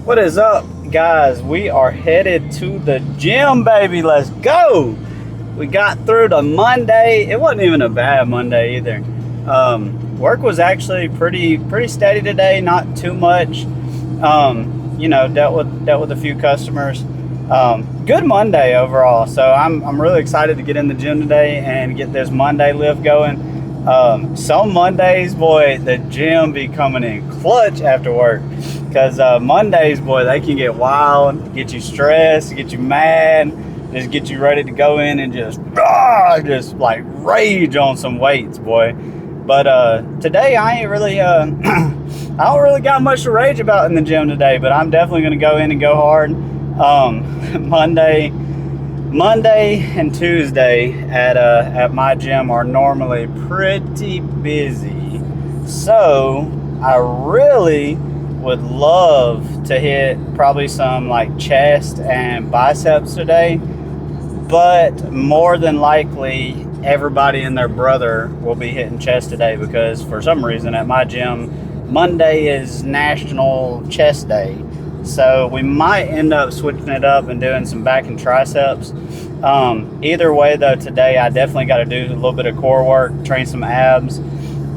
What is up, guys? We are headed to the gym, baby. Let's go. We got through the Monday. It wasn't even a bad Monday either. Work was actually pretty steady today. Not too much. Dealt with a few customers. Good Monday overall. So I'm really excited to get in the gym today and get this Monday lift going. Some Mondays, boy, the gym be coming in clutch after work. Because Mondays, boy, they can get wild, get you stressed, get you mad, just get you ready to go in and just like rage on some weights, boy. But today I ain't really, I don't really got much to rage about in the gym today, but I'm definitely going to go in and go hard. Monday and Tuesday at my gym are normally pretty busy. So I really would love to hit probably some like chest and biceps today, but more than likely everybody and their brother will be hitting chest today because for some reason at my gym Monday is National Chest Day, so we might end up switching it up and doing some back and triceps. Either way though, today I definitely got to do a little bit of core work, train some abs,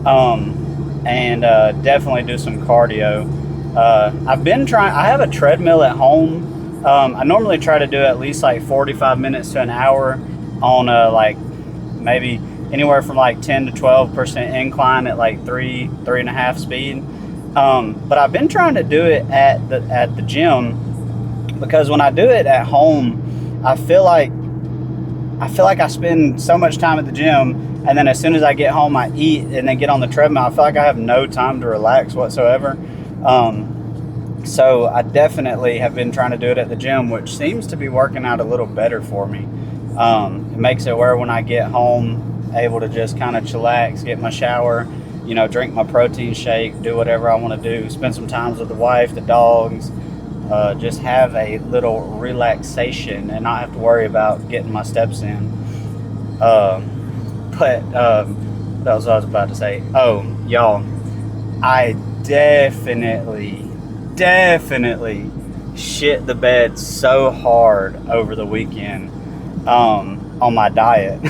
and definitely do some cardio. I have a treadmill at home. I normally try to do at least like 45 minutes to an hour on like maybe anywhere from like 10 to 12% incline at like 3.5 speed. But I've been trying to do it at the gym because when I do it at home, I feel like I spend so much time at the gym, and then as soon as I get home, I eat and then get on the treadmill. I feel like I have no time to relax whatsoever. So I definitely have been trying to do it at the gym, which seems to be working out a little better for me. It makes it where when I get home, able to just kind of chillax, get my shower, drink my protein shake, do whatever I want to do, spend some time with the wife, the dogs, just have a little relaxation and not have to worry about getting my steps in. What else I was about to say? Oh, y'all, I definitely shit the bed so hard over the weekend on my diet.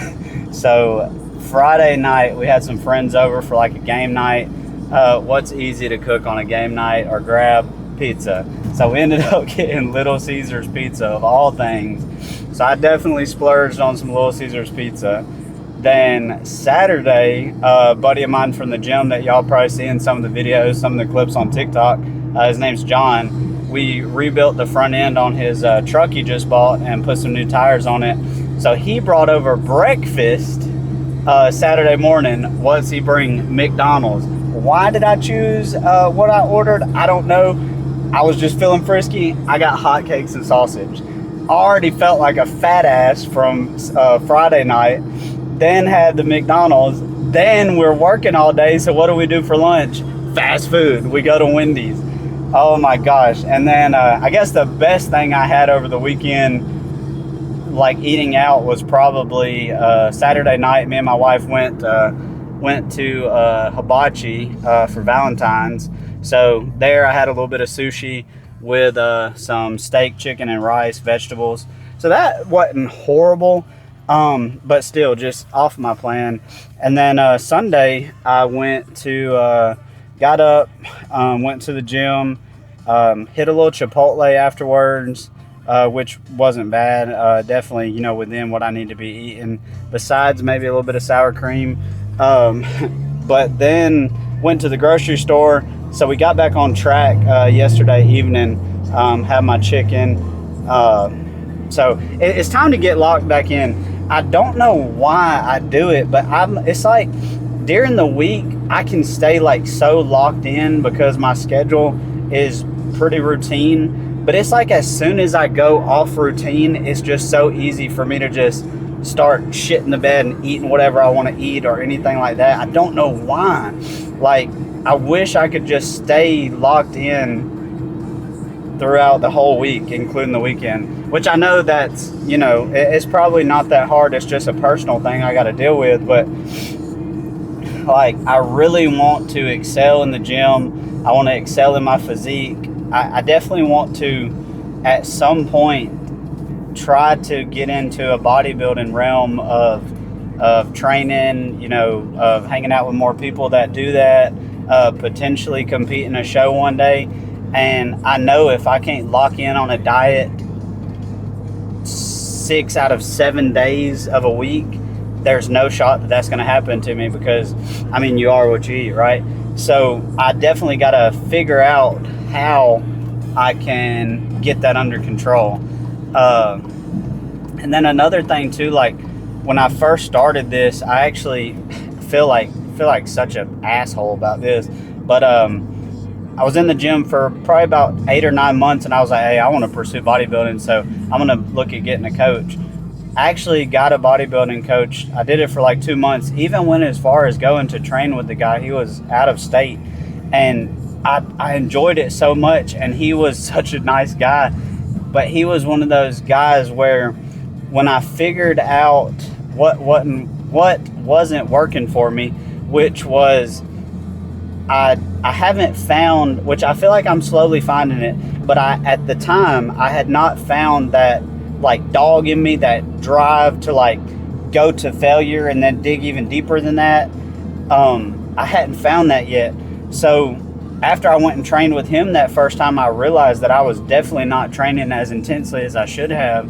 So Friday night we had some friends over for like a game night. What's easy to cook on a game night or grab? Pizza. So we ended up getting Little Caesars pizza of all things. So I definitely splurged on some Little Caesars pizza. Then Saturday, a buddy of mine from the gym that y'all probably see in some of the videos, some of the clips on TikTok, his name's John. We rebuilt the front end on his truck he just bought and put some new tires on it. So he brought over breakfast Saturday morning. What's he bring? McDonald's. Why did I choose what I ordered? I don't know. I was just feeling frisky. I got hotcakes and sausage. Already felt like a fat ass from Friday night. Then had the McDonald's. Then we're working all day, so what do we do for lunch? Fast food. We go to Wendy's. Oh my gosh. And then I guess the best thing I had over the weekend, like eating out, was probably Saturday night. Me and my wife went to Hibachi for Valentine's. So there I had a little bit of sushi with some steak, chicken, and rice, vegetables. So that wasn't horrible, but still just off my plan. And then Sunday I got up, went to the gym, hit a little Chipotle afterwards, which wasn't bad. Definitely, within what I need to be eating, besides maybe a little bit of sour cream. But then went to the grocery store. So we got back on track yesterday evening, had my chicken. So it's time to get locked back in. I don't know why I do it, but it's like during the week I can stay like so locked in because my schedule is pretty routine. But it's like as soon as I go off routine, it's just so easy for me to just start shitting the bed and eating whatever I want to eat or anything like that. I don't know why. Like, I wish I could just stay locked in throughout the whole week, including the weekend, which I know that's, it's probably not that hard. It's just a personal thing I got to deal with. But like, I really want to excel in the gym. I want to excel in my physique. I definitely want to, at some point, try to get into a bodybuilding realm of training, of hanging out with more people that do that, potentially compete in a show one day. And I know if I can't lock in on a diet 6 out of 7 days of a week, there's no shot that that's going to happen to me, because I mean, you are what you eat, right? So I definitely got to figure out how I can get that under control. And then another thing too, like when I first started this, I actually feel like such an asshole about this, but I was in the gym for probably about 8 or 9 months, and I was like, hey, I want to pursue bodybuilding, so I'm going to look at getting a coach. I actually got a bodybuilding coach. I did it for like 2 months. Even went as far as going to train with the guy. He was out of state, and I enjoyed it so much, and he was such a nice guy. But he was one of those guys where when I figured out what wasn't working for me, which was I haven't found, which I feel like I'm slowly finding it, but at the time I had not found that like dog in me, that drive to like go to failure and then dig even deeper than that. I hadn't found that yet. So after I went and trained with him that first time, I realized that I was definitely not training as intensely as I should have,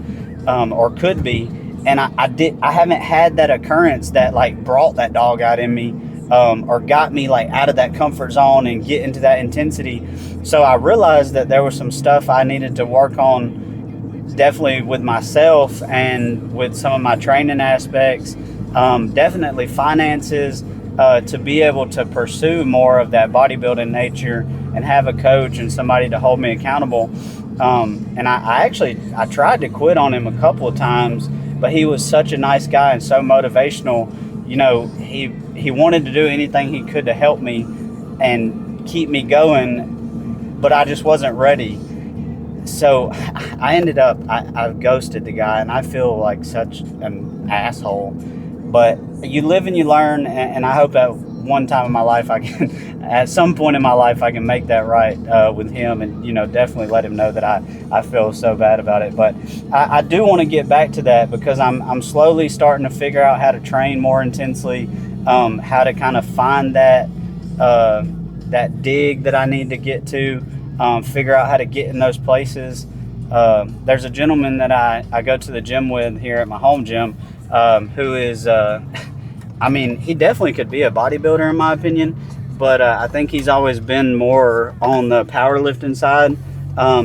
or could be. And I haven't had that occurrence that like brought that dog out in me, or got me like out of that comfort zone and get into that intensity. So I realized that there was some stuff I needed to work on, definitely with myself and with some of my training aspects, definitely finances, to be able to pursue more of that bodybuilding nature and have a coach and somebody to hold me accountable. And I tried to quit on him a couple of times, but he was such a nice guy and so motivational. He wanted to do anything he could to help me and keep me going, but I just wasn't ready. So I ended up, I ghosted the guy, and I feel like such an asshole. But you live and you learn, and I hope at one time in my life at some point in my life, I can make that right with him, and definitely let him know that I feel so bad about it. But I do want to get back to that, because I'm slowly starting to figure out how to train more intensely, how to kind of find that dig that I need to get to. Figure out how to get in those places. There's a gentleman that I go to the gym with here at my home gym, who is, he definitely could be a bodybuilder in my opinion, but I think he's always been more on the powerlifting side.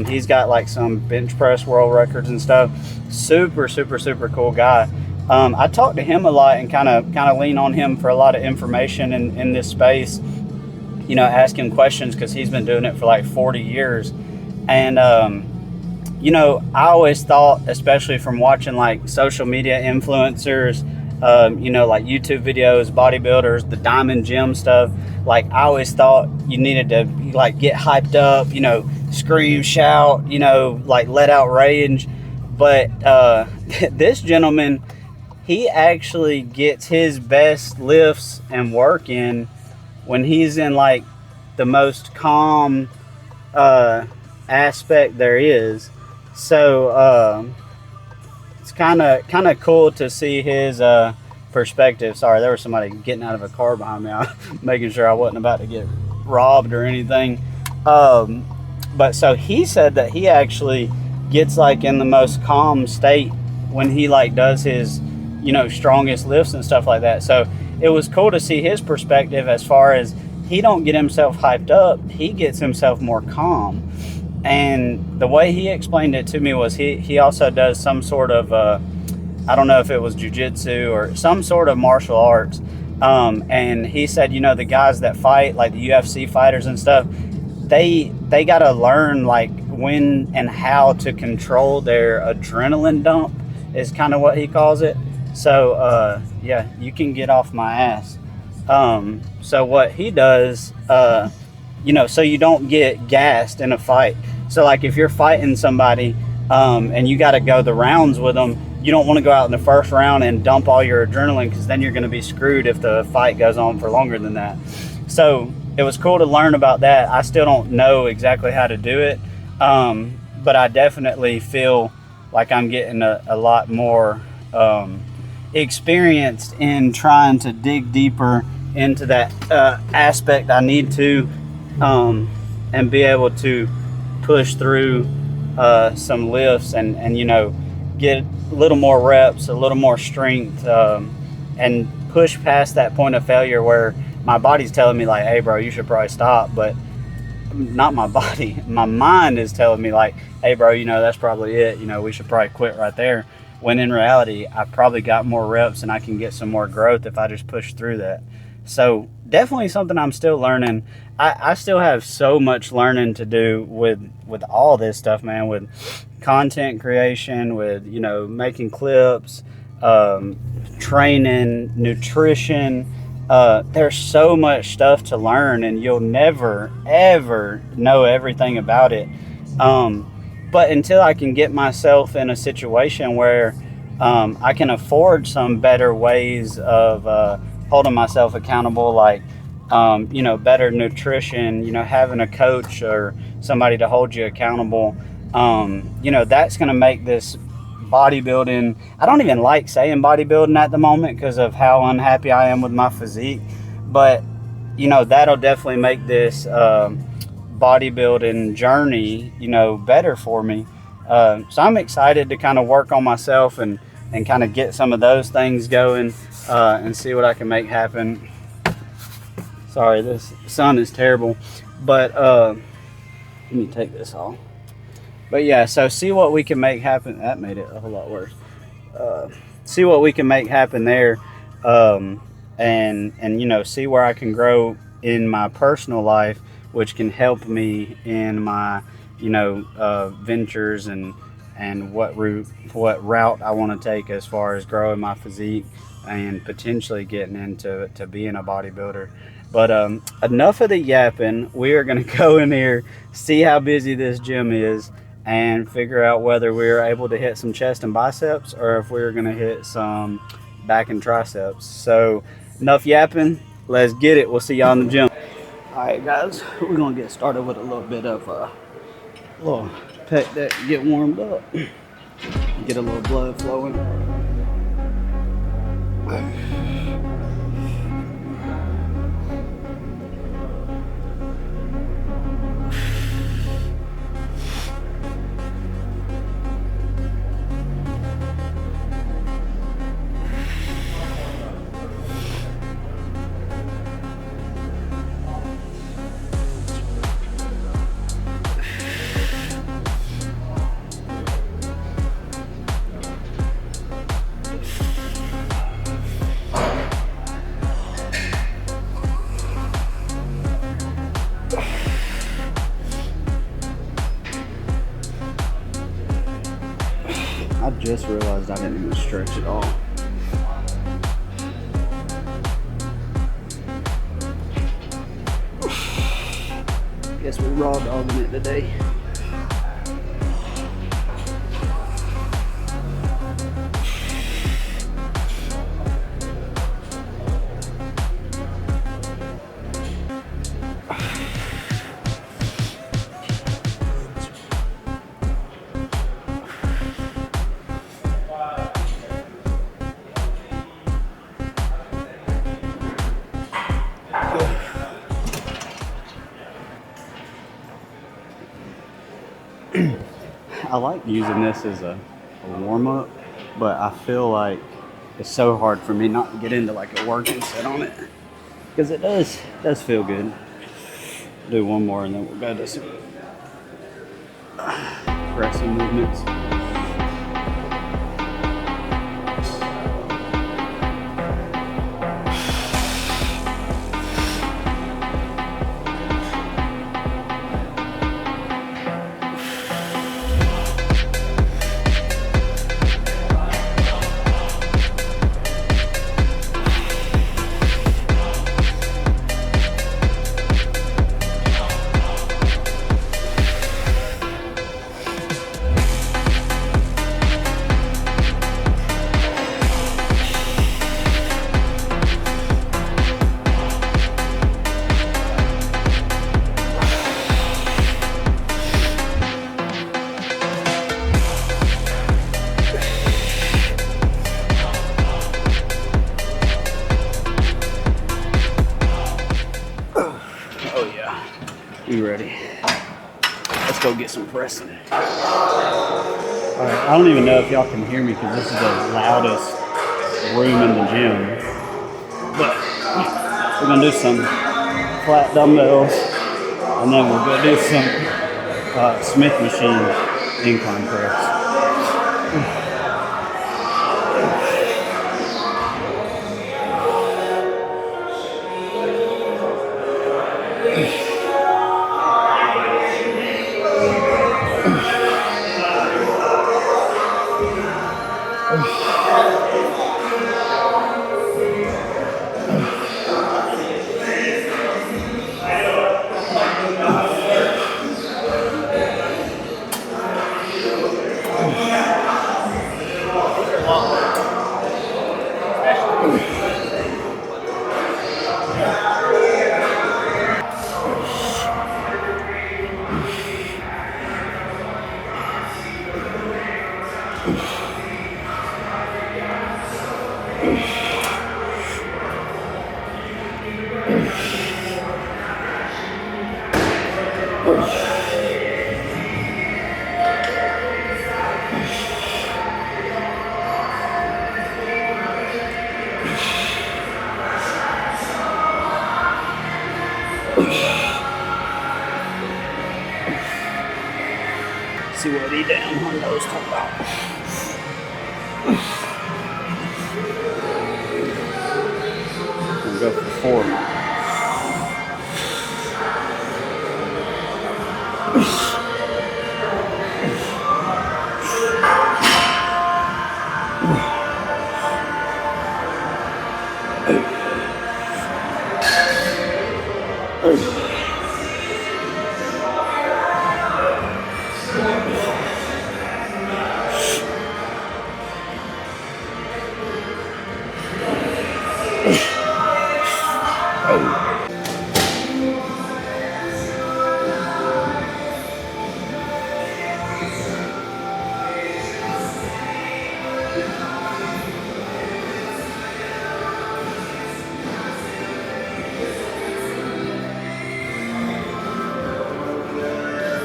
He's got like some bench press world records and stuff. Super, super, super cool guy. I talk to him a lot and kind of lean on him for a lot of information in this space. Ask him questions, because he's been doing it for like 40 years. And, I always thought, especially from watching like social media influencers, like YouTube videos, bodybuilders, the Diamond Gym stuff, like I always thought you needed to like get hyped up, scream, shout, like let out rage. But this gentleman, he actually gets his best lifts and work in when he's in like the most calm aspect there is. So it's kind of cool to see his perspective. Sorry, there was somebody getting out of a car behind me. I'm making sure I wasn't about to get robbed or anything. But so he said that he actually gets like in the most calm state when he like does his strongest lifts and stuff like that. So it was cool to see his perspective, as far as he don't get himself hyped up, he gets himself more calm. And the way he explained it to me was he also does some sort of I don't know if it was jiu-jitsu or some sort of martial arts, and he said the guys that fight, like the UFC fighters and stuff, they got to learn like when and how to control their adrenaline dump, is kind of what he calls it. So yeah, you can get off my ass. So what he does, so you don't get gassed in a fight. So like if you're fighting somebody, and you got to go the rounds with them, you don't want to go out in the first round and dump all your adrenaline, because then you're going to be screwed if the fight goes on for longer than that. So it was cool to learn about that. I still don't know exactly how to do it, but I definitely feel like I'm getting a lot more experienced in trying to dig deeper into that aspect I need to, and be able to push through some lifts and get a little more reps, a little more strength, and push past that point of failure where my body's telling me like, hey bro, you should probably stop. But not my body, my mind is telling me like, hey bro, that's probably it, we should probably quit right there, when in reality I probably got more reps and I can get some more growth if I just push through that. So definitely something I'm still learning. I still have so much learning to do with all this stuff, man, with content creation, with making clips, training, nutrition. There's so much stuff to learn, and you'll never ever know everything about it. But until I can get myself in a situation where I can afford some better ways of holding myself accountable, like better nutrition, having a coach or somebody to hold you accountable, that's going to make this bodybuilding. I don't even like saying bodybuilding at the moment because of how unhappy I am with my physique, but that'll definitely make this bodybuilding journey better for me. So I'm excited to kind of work on myself and kind of get some of those things going, and see what I can make happen. Sorry, this sun is terrible, but let me take this off. But yeah, so see what we can make happen. That made it a whole lot worse. See what we can make happen there, and see where I can grow in my personal life, which can help me in my ventures and what route I want to take as far as growing my physique and potentially getting into being a bodybuilder. But enough of the yapping. We are going to go in here, see how busy this gym is, and figure out whether we're able to hit some chest and biceps or if we're going to hit some back and triceps. So enough yapping. Let's get it. We'll see y'all in the gym. All right, guys. We're going to get started with a little bit of a little pec deck, get warmed up, get a little blood flowing. I just realized I didn't even stretch at all. Guess we're raw dogging it today. I like using this as a warm-up, but I feel like it's so hard for me not to get into like a working set on it, because it does feel good. Do one more and then we'll go to some pressing movements. ready. Let's go get some pressing. All right, I don't even know if y'all can hear me because this is the loudest room in the gym. But we're gonna do some flat dumbbells, and then we're gonna do some Smith machine incline press. See what he damn hundos talk about. We'll go for 4.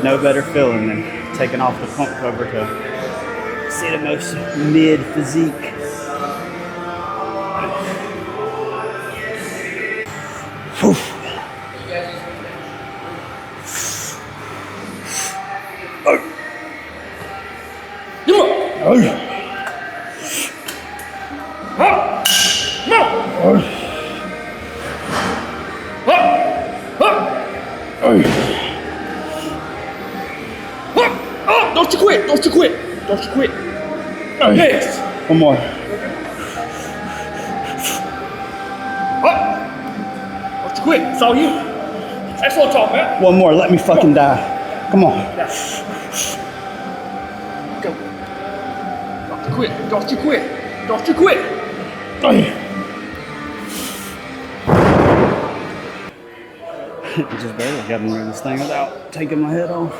No better feeling than taking off the pump cover to see the most mid physique. Don't you quit! Don't you quit! Don't you quit! Next! One more. Don't you quit! It's all you. Excellent talk, man. One more. Let me fucking die. Come on. Go. Don't you quit! Don't you quit! Don't you quit! Just barely got me this thing without taking my head off.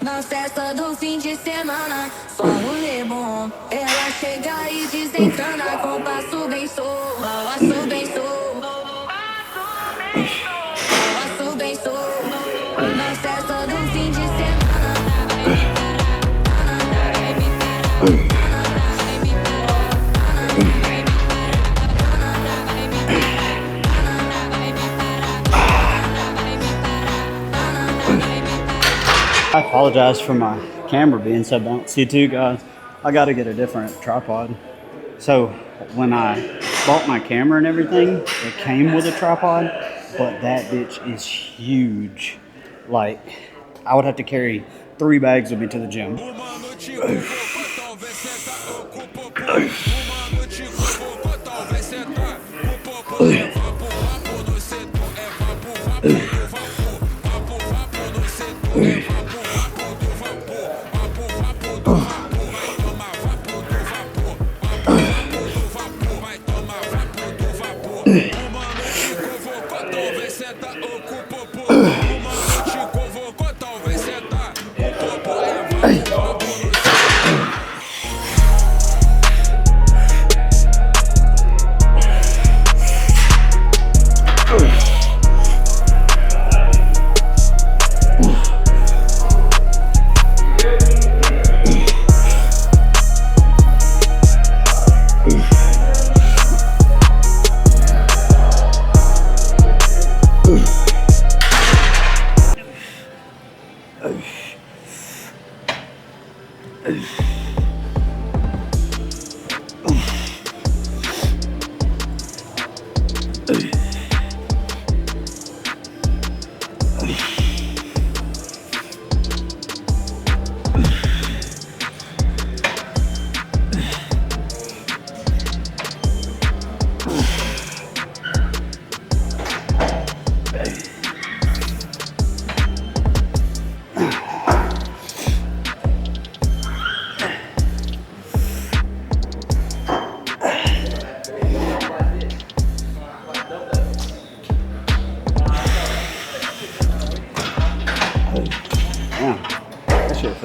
Na festa do fim de semana, só rolê bom. Ela chega e desentana com passo bem sou, passo bem sou, passo bem sou. Na festa do fim de semana. I apologize for my camera being so bouncy too, guys. I got to get a different tripod. So when I bought my camera and everything, it came with a tripod, but that bitch is huge. Like, I would have to carry 3 bags with me to the gym.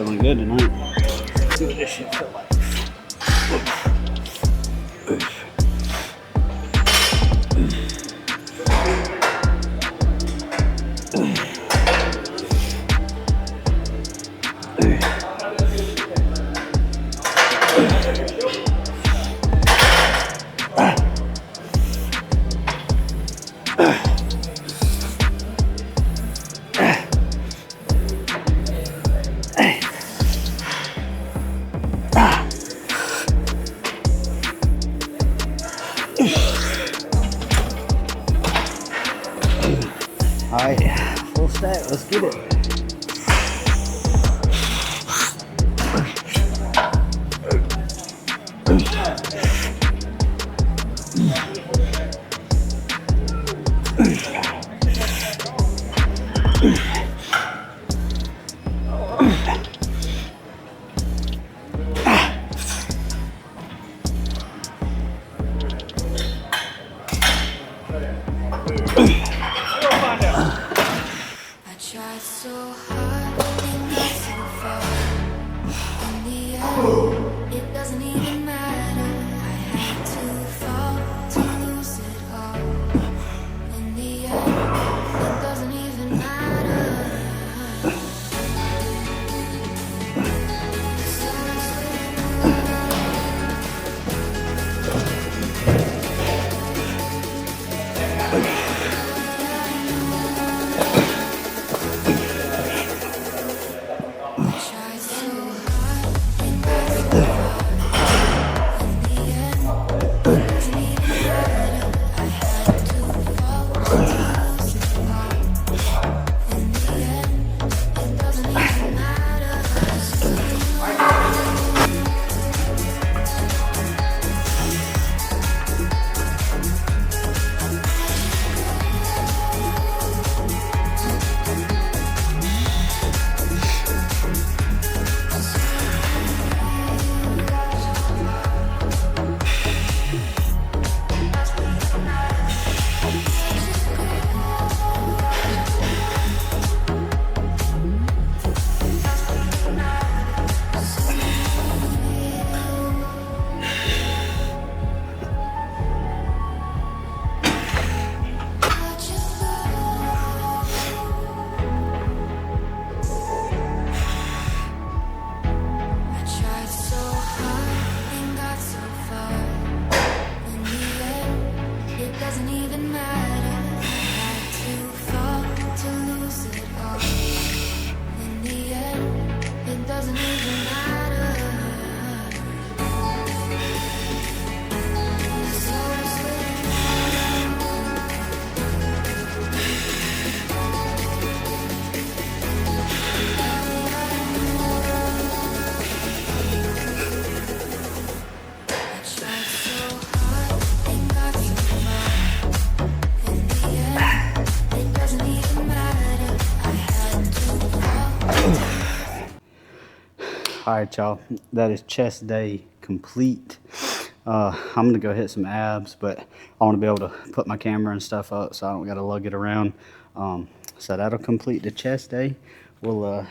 feeling good tonight. Let's see what this shit feel like. All right, full stack, let's get it. Tried so hard and got so far. In the end, it doesn't even matter. I had to fall to lose it all. In the end, it doesn't even matter. All right, y'all, that is chest day complete. I'm gonna go hit some abs, but I want to be able to put my camera and stuff up so I don't gotta lug it around. So that'll complete the chest day. We'll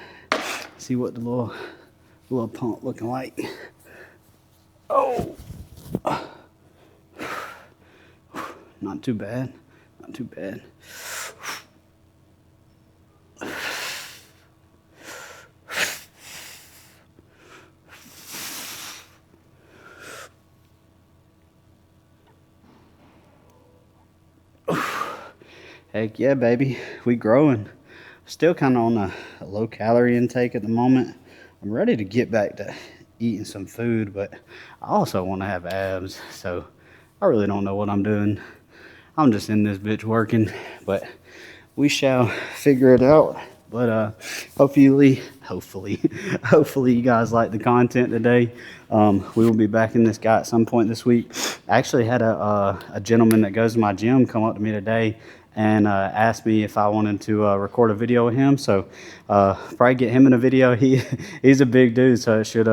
see what the little pump looking like. Oh, not too bad, not too bad. Heck yeah, baby, we growing. Still kind of on a low calorie intake at the moment. I'm ready to get back to eating some food, but I also want to have abs, so I really don't know what I'm doing. I'm just in this bitch working, but we shall figure it out. But hopefully you guys like the content today. We will be back in this guy at some point this week. I actually had a gentleman that goes to my gym come up to me today and asked me if I wanted to record a video with him. So probably get him in a video. He's a big dude, so it should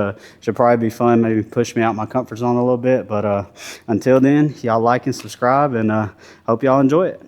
probably be fun. Maybe push me out my comfort zone a little bit. But until then, y'all like and subscribe, and hope y'all enjoy it.